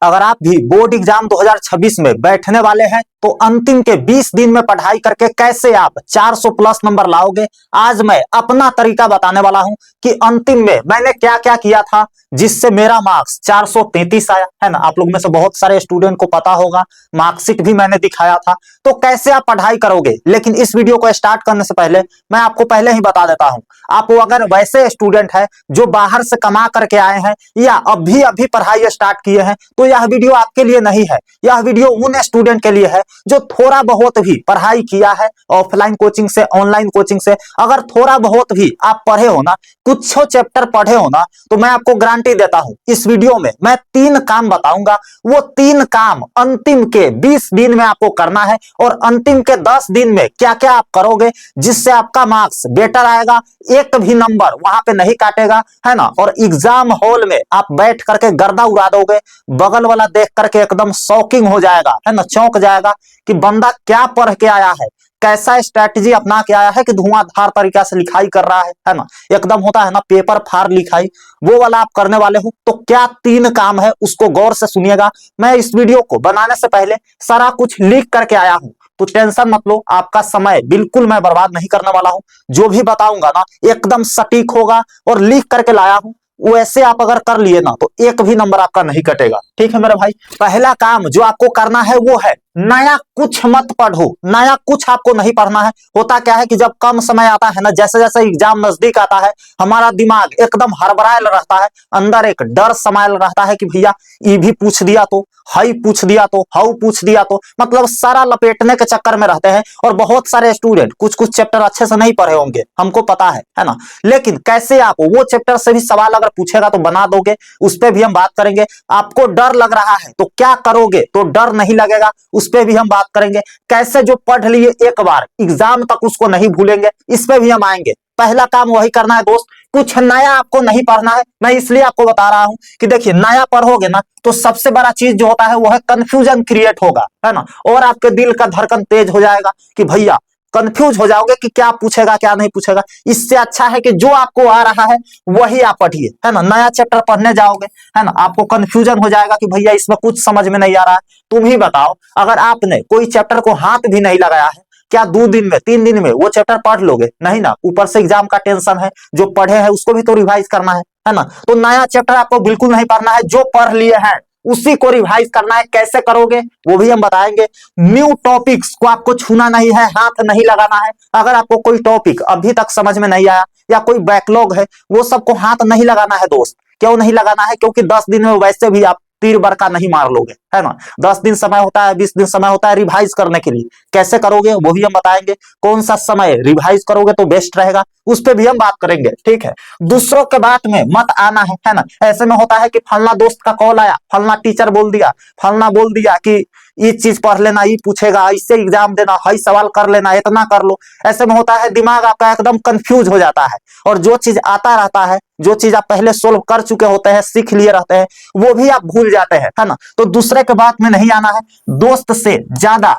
अगर आप भी बोर्ड एग्जाम 2026 में बैठने वाले हैं तो अंतिम के 20 दिन में पढ़ाई करके कैसे आप 400 प्लस नंबर लाओगे, आज मैं अपना तरीका बताने वाला हूं कि अंतिम में मैंने क्या क्या किया था जिससे मेरा मार्क्स 433 आया है ना। आप लोग में से बहुत सारे स्टूडेंट को पता होगा, मार्कशीट भी मैंने दिखाया था। तो कैसे आप पढ़ाई करोगे, लेकिन इस वीडियो को स्टार्ट करने से पहले मैं आपको पहले ही बता देता हूं, आप अगर वैसे स्टूडेंट है जो बाहर से कमा करके आए हैं या अभी अभी पढ़ाई स्टार्ट किए हैं तो यह वीडियो आपके लिए नहीं है। यह वीडियो उन स्टूडेंट के लिए है जो थोड़ा बहुत भी पढ़ाई किया है, ऑफलाइन कोचिंग से, ऑनलाइन कोचिंग से। अगर थोड़ा बहुत भी आप पढ़े हो ना, कुछ चैप्टर पढ़े हो ना, तो मैं आपको गारंटी देता हूं इस वीडियो में मैं 3 काम बताऊंगा। वो 3 काम अंतिम के 20 दिन में आपको करना है और अंतिम के 10 दिन में क्या क्या आप करोगे जिससे आपका मार्क्स बेटर आएगा, एक भी नंबर वहां पे नहीं काटेगा, है ना। और एग्जाम हॉल में आप बैठ करके गर्दा उड़ा दोगे, बगल वाला देख करके एकदम शॉकिंग हो जाएगा, है ना, चौंक जाएगा कि बंदा क्या पढ़ के आया है, कैसा स्ट्रैटेजी अपना के आया है कि धुआंधार तरीका से लिखाई कर रहा है ना। एकदम होता है ना पेपर फाड़ लिखाई, वो वाला आप करने वाले हो। तो क्या 3 काम है उसको गौर से सुनिएगा। मैं इस वीडियो को बनाने से पहले सारा कुछ लिख करके आया हूं, तो टेंशन मत लो, आपका समय बिल्कुल मैं बर्बाद नहीं करने वाला हूं। जो भी बताऊंगा ना एकदम सटीक होगा और लिख करके लाया हूं, वैसे आप अगर कर लिए ना तो एक भी नंबर आपका नहीं कटेगा। ठीक है मेरे भाई, पहला काम जो आपको करना है वो है नया कुछ मत पढ़ो, नया कुछ आपको नहीं पढ़ना है। होता क्या है कि जब कम समय आता है ना, जैसे जैसे एग्जाम नजदीक आता है, हमारा दिमाग एकदम हड़बड़ायल रहता है, अंदर एक डर समायल रहता है कि भैया ये भी पूछ दिया तो, हाई पूछ दिया तो, हाउ पूछ दिया तो, मतलब सारा लपेटने के चक्कर में रहते हैं। और बहुत सारे स्टूडेंट कुछ कुछ चैप्टर अच्छे से नहीं पढ़े होंगे, हमको पता है ना। लेकिन कैसे आप वो चैप्टर से भी सवाल अगर पूछेगा तो बना दोगे, उस पर भी हम बात करेंगे। आपको डर लग रहा है तो क्या करोगे तो डर नहीं लगेगा, उस पे भी हम बात करेंगे। कैसे जो पढ़ लिए एक बार एग्जाम तक उसको नहीं भूलेंगे, इस पे भी हम आएंगे। पहला काम वही करना है दोस्त, कुछ नया आपको नहीं पढ़ना है। मैं इसलिए आपको बता रहा हूं कि देखिए नया पढ़ोगे ना तो सबसे बड़ा चीज जो होता है वो है कंफ्यूजन क्रिएट होगा, है ना। और आपके दिल का धड़कन तेज हो जाएगा कि भैया कंफ्यूज हो जाओगे कि क्या पूछेगा क्या नहीं पूछेगा। इससे अच्छा है कि जो आपको आ रहा है वही आप पढ़िए, है ना। नया चैप्टर पढ़ने जाओगे, है ना, आपको कंफ्यूजन हो जाएगा कि भैया इसमें कुछ समझ में नहीं आ रहा है। तुम ही बताओ, अगर आपने कोई चैप्टर को हाथ भी नहीं लगाया है, क्या 2 दिन में 3 दिन में वो चैप्टर पढ़ लोगे? नहीं ना। ऊपर से एग्जाम का टेंशन है, जो पढ़े हैं उसको भी तो रिवाइज करना है ना। तो नया चैप्टर आपको बिल्कुल नहीं पढ़ना है, जो पढ़ लिए हैं उसी को रिवाइज करना है। कैसे करोगे वो भी हम बताएंगे। न्यू टॉपिक्स को आपको छूना नहीं है, हाथ नहीं लगाना है। अगर आपको कोई टॉपिक अभी तक समझ में नहीं आया या कोई बैकलॉग है, वो सबको हाथ नहीं लगाना है दोस्त। क्यों नहीं लगाना है? क्योंकि 10 दिन में वैसे भी आप तीर बरका नहीं मार लोगे, है ना। 10 दिन समय होता है, 20 दिन समय होता है रिवाइज करने के लिए। कैसे करोगे वो भी हम बताएंगे। कौन सा समय रिवाइज करोगे तो बेस्ट रहेगा, उस पर भी हम बात करेंगे। ठीक है, दूसरों के बात में मत आना है ना। ऐसे में होता है कि फलना दोस्त का कॉल आया, फलना टीचर बोल दिया, फलना बोल दिया कि ये चीज पढ़ लेना, ये पूछेगा, इससे एग्जाम देना, हई सवाल कर लेना, इतना कर लो। ऐसे में होता है दिमाग आपका एकदम कंफ्यूज हो जाता है और जो चीज आता रहता है, जो चीज आप पहले सोल्व कर चुके होते हैं, सीख लिए रहते हैं, वो भी आप भूल जाते हैं, है ना। तो दूसरे के बात में नहीं आना है। दोस्त से ज्यादा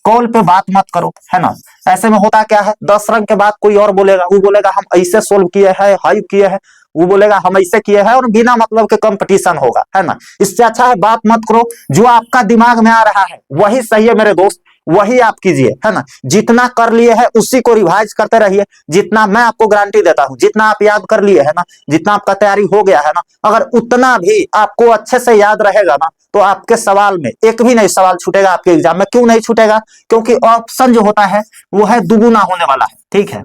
कॉल पे बात मत करो, है ना। ऐसे में होता क्या है, 10 रंग के बाद कोई और बोलेगा, वो बोलेगा हम ऐसे सोल्व किए हैं, हाई किए हैं, वो बोलेगा हम ऐसे किए हैं, और बिना मतलब के कंपटीशन होगा, है ना। इससे अच्छा है बात मत करो। जो आपका दिमाग में आ रहा है वही सही है मेरे दोस्त, वही आप कीजिए, है ना। जितना कर लिए हैं उसी को रिवाइज करते रहिए। जितना मैं आपको गारंटी देता हूं, जितना आप याद कर लिए है ना, जितना आपका तैयारी हो गया है ना, अगर उतना भी आपको अच्छे से याद रहेगा ना तो आपके सवाल में एक भी नहीं सवाल छूटेगा आपके एग्जाम में। क्यों नहीं छूटेगा? क्योंकि ऑप्शन जो होता है वो है दुगुना होने वाला है। ठीक है,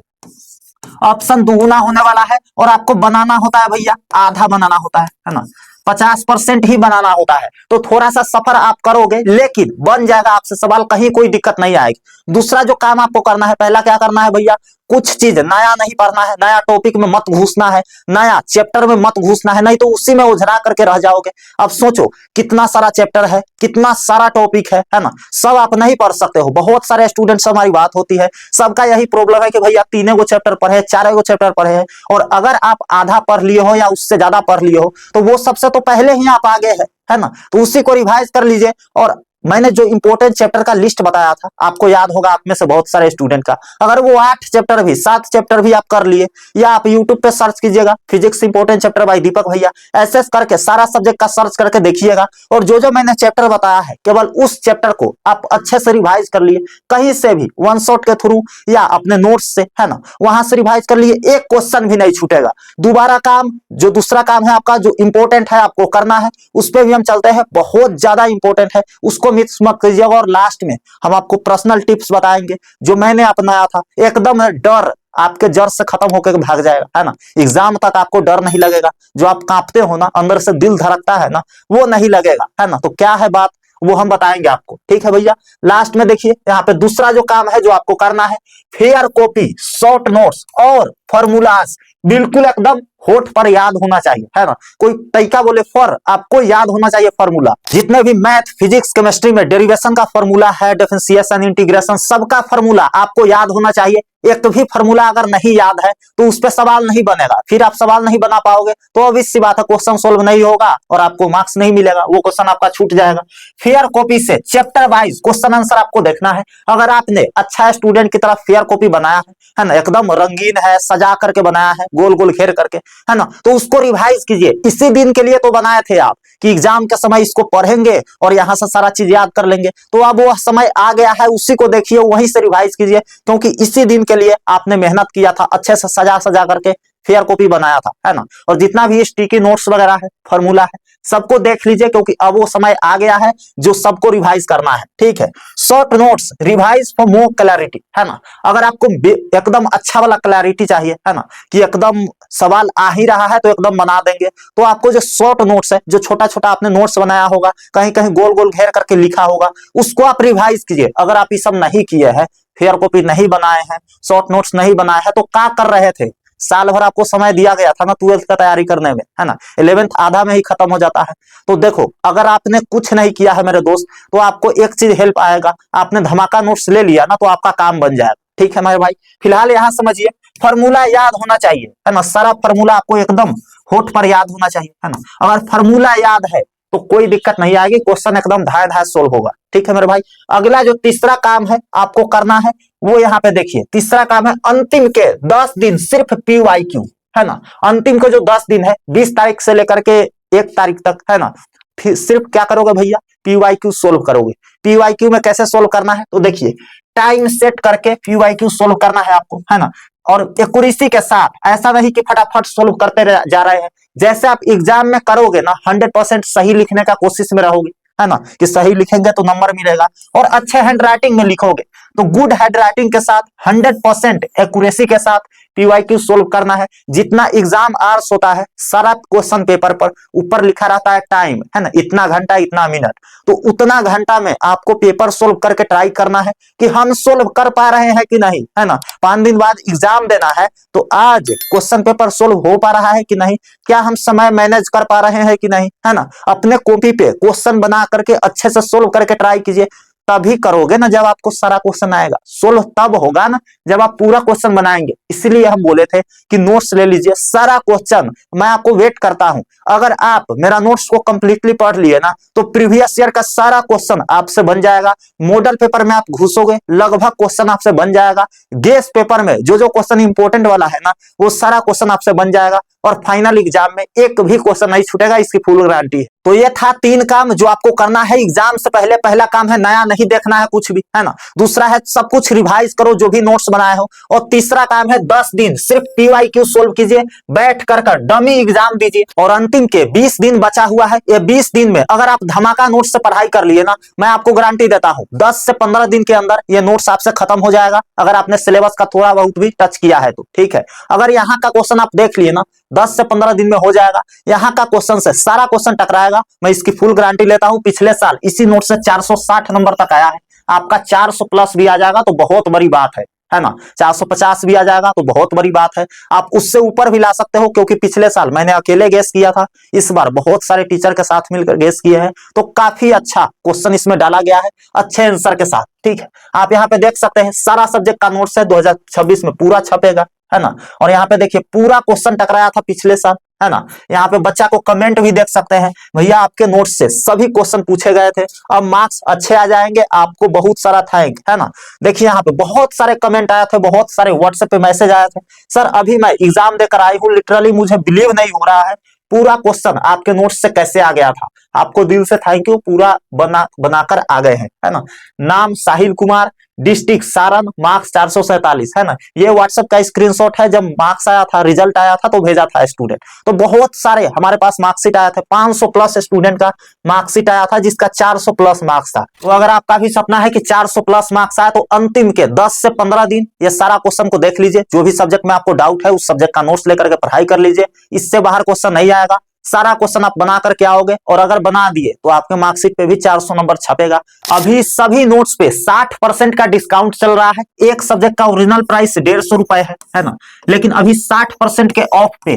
ऑप्शन दुगुना होने वाला है और आपको बनाना होता है भैया, आधा बनाना होता है ना। 50% ही बनाना होता है। तो थोड़ा सा सफर आप करोगे लेकिन बन जाएगा आपसे सवाल, कहीं कोई दिक्कत नहीं आएगी। दूसरा जो काम आपको करना है, पहला क्या करना है भैया, कुछ चीज नया नहीं पढ़ना है, नया टॉपिक में मत घुसना है, नया चैप्टर में मत घुसना है, नहीं तो उसी में उझरा करके रह जाओगे। अब सोचो कितना सारा चैप्टर है, कितना सारा टॉपिक है ना। सब आप नहीं पढ़ सकते हो। बहुत सारे स्टूडेंट से हमारी बात होती है, सबका यही प्रॉब्लम है कि भैया 3 गो चैप्टर पढ़े, 4 गो चैप्टर पढ़े हैं, और अगर आप आधा पढ़ लिए हो या उससे ज्यादा पढ़ लिए हो तो वो सबसे तो पहले ही आप आगे है ना। तो उसी को रिवाइज कर लीजिए और मैंने जो इंपोर्टेंट चैप्टर का लिस्ट बताया था, आपको याद होगा आप में से बहुत सारे स्टूडेंट का, अगर वो 8 चैप्टर भी 7 चैप्टर भी आप कर लिए, या आप यूट्यूब पे सर्च कीजिएगा फिजिक्स इंपोर्टेंट चैप्टर बाय दीपक भैया, ऐसे करके सारा सब्जेक्ट का सर्च करके देखिएगा, और जो जो मैंने चैप्टर बताया है केवल उस चैप्टर को आप अच्छे से रिवाइज कर लिए, कहीं से भी वन शॉट के थ्रू या अपने नोट्स से, है ना, वहां से रिवाइज कर लिए, एक क्वेश्चन भी नहीं छूटेगा। दोबारा काम, जो दूसरा काम है आपका जो इंपॉर्टेंट है आपको करना है, उस पर भी हम चलते हैं, बहुत ज्यादा इंपॉर्टेंट है, उसको मिस मत कीजिएगा। और लास्ट में हम आपको पर्सनल टिप्स बताएंगे जो मैंने अपनाया था, एकदम डर आपके जड़ से खत्म होकर भाग जाएगा, है ना, एग्जाम तक आपको डर नहीं लगेगा, जो आप कांपते हो ना, अंदर से दिल धड़कता है ना, वो नहीं लगेगा, है ना। तो क्या है बात, वो हम बताएंगे आपको, ठीक है भैया। लास्ट में देखिए यहाँ पे दूसरा जो काम है जो आपको करना है, फेयर कॉपी, शॉर्ट नोट्स और फॉर्मूलाज बिल्कुल एकदम होठ पर याद होना चाहिए, है ना। कोई तरीका बोले फॉर, आपको याद होना चाहिए फॉर्मूला, जितने भी मैथ फिजिक्स केमिस्ट्री में डेरिवेशन का फॉर्मूला है, डिफरेंशिएशन इंटीग्रेशन सबका फॉर्मूला आपको याद होना चाहिए। एक भी फॉर्मूला अगर नहीं याद है तो उस पर सवाल नहीं बनेगा, फिर आप सवाल नहीं बना पाओगे तो obvious सी बात है क्वेश्चन सोल्व नहीं होगा और आपको मार्क्स नहीं मिलेगा, वो क्वेश्चन आपका छूट जाएगा। फेयर कॉपी से चैप्टर वाइज क्वेश्चन आंसर आपको देखना है। अगर आपने अच्छा स्टूडेंट की तरफ फेयर कॉपी बनाया है ना, एकदम रंगीन है, सजा करके बनाया है, गोल गोल घेर करके, है ना, तो उसको रिवाइज कीजिए। इसी दिन के लिए तो बनाए थे आप कि एग्जाम के समय इसको पढ़ेंगे और यहाँ से सारा चीज याद कर लेंगे, तो अब वो समय आ गया है, उसी को देखिए, वहीं से रिवाइज कीजिए, क्योंकि इसी दिन के लिए आपने मेहनत किया था, अच्छे से सजा सजा करके फेयर कॉपी बनाया था, है ना। और जितना भी स्टिकी नोट्स वगैरह है, फॉर्मूला है, सबको देख लीजिए, क्योंकि अब वो समय आ गया है जो सबको रिवाइज करना है, ठीक है। Short notes revise for more clarity, है ना। अगर आपको एकदम अच्छा वाला क्लैरिटी चाहिए, है ना, कि एकदम सवाल आ ही रहा है तो एकदम बना देंगे, तो आपको जो शॉर्ट नोट्स है, जो छोटा छोटा आपने नोट्स बनाया होगा, कहीं कहीं गोल गोल घेर करके लिखा होगा, उसको आप रिवाइज कीजिए। अगर आप ये सब नहीं किए हैं, फेयर कॉपी नहीं बनाए हैं, शॉर्ट नोट्स नहीं बनाए हैं, तो क्या कर रहे थे? साल भर आपको समय दिया गया था ना 12th का तैयारी करने में, है ना, 11th आधा में ही खत्म हो जाता है। तो देखो, अगर आपने कुछ नहीं किया है मेरे दोस्त, तो आपको एक चीज हेल्प आएगा, आपने धमाका नोट्स ले लिया ना, तो आपका काम बन जाएगा, ठीक है मेरे भाई। फिलहाल यहाँ समझिए, फॉर्मूला याद होना चाहिए, है ना, सारा फॉर्मूला आपको एकदम होठ पर याद होना चाहिए, है ना। अगर फॉर्मूला याद है तो कोई दिक्कत नहीं आएगी, क्वेश्चन एकदम धाए धाए सोल्व होगा, ठीक है मेरे भाई। अगला जो तीसरा काम है आपको करना है, वो यहाँ पे देखिए, तीसरा काम है अंतिम के 10 दिन सिर्फ PYQ, है ना। अंतिम के जो 10 दिन है, 20 तारीख से लेकर के 1 तारीख तक, है ना, फिर सिर्फ क्या करोगे भैया, PYQ सोल्व करोगे। PYQ में कैसे सोल्व करना है, तो देखिए, टाइम सेट करके PYQ सोल्व करना है आपको, है ना, और एक्यूरेसी के साथ, ऐसा नहीं कि फटाफट सोल्व करते जा रहे हैं। जैसे आप एग्जाम में करोगे ना, 100% सही लिखने का कोशिश में रहोगे, है ना, कि सही लिखेंगे तो नंबर मिलेगा, और अच्छे हैंड राइटिंग में लिखोगे तो गुड हैंड राइटिंग के साथ 100% एक्यूरेसी के साथ PYQ सोल्व करना है। जितना एग्जाम आवर्स होता है, सारा क्वेश्चन पेपर पर ऊपर लिखा रहता है टाइम, है ना, इतना घंटा इतना मिनट, तो उतना घंटा में आपको पेपर सोल्व करके ट्राई करना है कि हम सोल्व कर पा रहे हैं कि नहीं, है ना। 5 दिन बाद एग्जाम देना है, तो आज क्वेश्चन पेपर सोल्व हो पा रहा है कि नहीं, क्या हम समय मैनेज कर पा रहे हैं कि नहीं, है ना। अपने कॉपी पे क्वेश्चन बना करके अच्छे से सोल्व करके ट्राई कीजिए, तभी करोगे ना जब आपको सारा क्वेश्चन आएगा। सोल्व तब होगा ना जब आप पूरा क्वेश्चन बनाएंगे। इसलिए हम बोले थे कि नोट्स ले लीजिए, सारा क्वेश्चन मैं आपको वेट करता हूं। अगर आप मेरा नोट्स को कंप्लीटली पढ़ लिए ना, तो प्रीवियस ईयर का सारा क्वेश्चन आपसे बन जाएगा। मॉडल पेपर में आप घुसोगे, लगभग क्वेश्चन आपसे बन जाएगा। गेस पेपर में जो जो क्वेश्चन इंपोर्टेंट वाला है ना, वो सारा क्वेश्चन आपसे बन जाएगा, और फाइनल एग्जाम में एक भी क्वेश्चन नहीं छूटेगा, इसकी फुल गारंटी है। तो ये था 3 काम जो आपको करना है एग्जाम से पहले। पहला काम है नया नहीं देखना है कुछ भी, है ना। दूसरा है सब कुछ रिवाइज करो जो भी नोट्स बनाए हो, और तीसरा काम है 10 दिन सिर्फ PYQ सोल्व कीजिए, बैठ कर डमी एग्जाम दीजिए। और अंतिम के 20 दिन बचा हुआ है, ये 20 दिन में अगर आप धमाका नोट्स से पढ़ाई कर लिए ना, मैं आपको गारंटी देता हूं 10 से 15 दिन के अंदर ये नोट्स आपसे खत्म हो जाएगा, अगर आपने सिलेबस का थोड़ा बहुत भी टच किया है तो, ठीक है। अगर यहाँ का क्वेश्चन आप देख लिए ना, 10 से 15 दिन में हो जाएगा। यहाँ का क्वेश्चन से सारा क्वेश्चन टकराएगा, मैं इसकी फुल गारंटी लेता हूं। पिछले साल इसी नोट से 460 नंबर तक आया है, आपका 400 प्लस भी आ जाएगा तो बहुत बड़ी बात है ना। 450 भी आ जाएगा तो बहुत बड़ी बात है। आप उससे ऊपर भी ला सकते हो, क्योंकि पिछले साल मैंने अकेले गेस किया था, इस बार बहुत सारे टीचर के साथ मिलकर गेस किए हैं, तो काफी अच्छा क्वेश्चन इसमें डाला गया है, अच्छे आंसर के साथ, ठीक है। आप यहाँ पे देख सकते हैं सारा सब्जेक्ट का नोट्स है, 2026 में पूरा छपेगा, है ना। और यहाँ पे देखिए पूरा क्वेश्चन टकराया था पिछले साल, है ना। यहाँ पे बच्चा को कमेंट भी देख सकते हैं, भैया आपके नोट्स से सभी क्वेश्चन पूछे गए थे, अब मार्क्स अच्छे आ जाएंगे, आपको बहुत सारा थैंक, है ना। देखिए यहाँ पे बहुत सारे कमेंट आए थे, बहुत सारे व्हाट्सएप पे मैसेज आए थे, सर अभी मैं एग्जाम देकर आई हूँ, लिटरली मुझे बिलीव नहीं हो रहा है, पूरा क्वेश्चन आपके नोट्स से कैसे आ गया था, आपको दिल से थैंक यू, पूरा बनाकर आ गए हैं, है ना। नाम साहिल कुमार, डिस्ट्रिक्ट सारण, मार्क्स 447, है ना। ये व्हाट्सएप का स्क्रीनशॉट है, जब मार्क्स आया था, रिजल्ट आया था तो भेजा था स्टूडेंट। तो बहुत सारे हमारे पास मार्कशीट आया था, 500 प्लस स्टूडेंट का मार्कशीट आया था जिसका 400 प्लस मार्क्स था। तो अगर आपका भी सपना है कि 400 प्लस मार्क्स आए, तो अंतिम के 10 से 15 दिन ये सारा क्वेश्चन को देख लीजिए, जो भी सब्जेक्ट में आपको डाउट है उस सब्जेक्ट का नोट्स लेकर के पढ़ाई कर लीजिए, इससे बाहर क्वेश्चन नहीं आएगा, सारा क्वेश्चन आप बना करके आओगे, और अगर बना दिए तो आपके मार्कशीट पे भी 400 नंबर छपेगा। अभी सभी नोट्स पे 60% का डिस्काउंट चल रहा है, एक सब्जेक्ट का ओरिजिनल प्राइस 150 रुपए है ना, लेकिन अभी 60% के ऑफ पे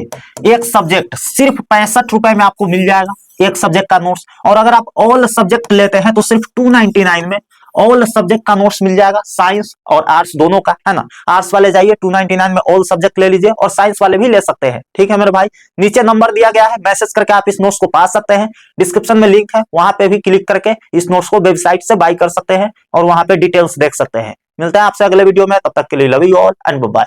एक सब्जेक्ट सिर्फ 65 रुपए में आपको मिल जाएगा, एक सब्जेक्ट का नोट्स। और अगर आप ऑल सब्जेक्ट लेते हैं तो सिर्फ 299 में ऑल सब्जेक्ट का नोट्स मिल जाएगा, साइंस और आर्ट्स दोनों का, है ना। आर्ट्स वाले जाइए 299 में ऑल सब्जेक्ट ले लीजिए, और साइंस वाले भी ले सकते हैं, ठीक है मेरे भाई। नीचे नंबर दिया गया है, मैसेज करके आप इस नोट्स को पा सकते हैं, डिस्क्रिप्शन में लिंक है, वहां पे भी क्लिक करके इस नोट्स को वेबसाइट से बाय कर सकते हैं और वहां पे डिटेल्स देख सकते हैं। मिलते हैं आपसे अगले वीडियो में, तब तक के लिए love you all and bye.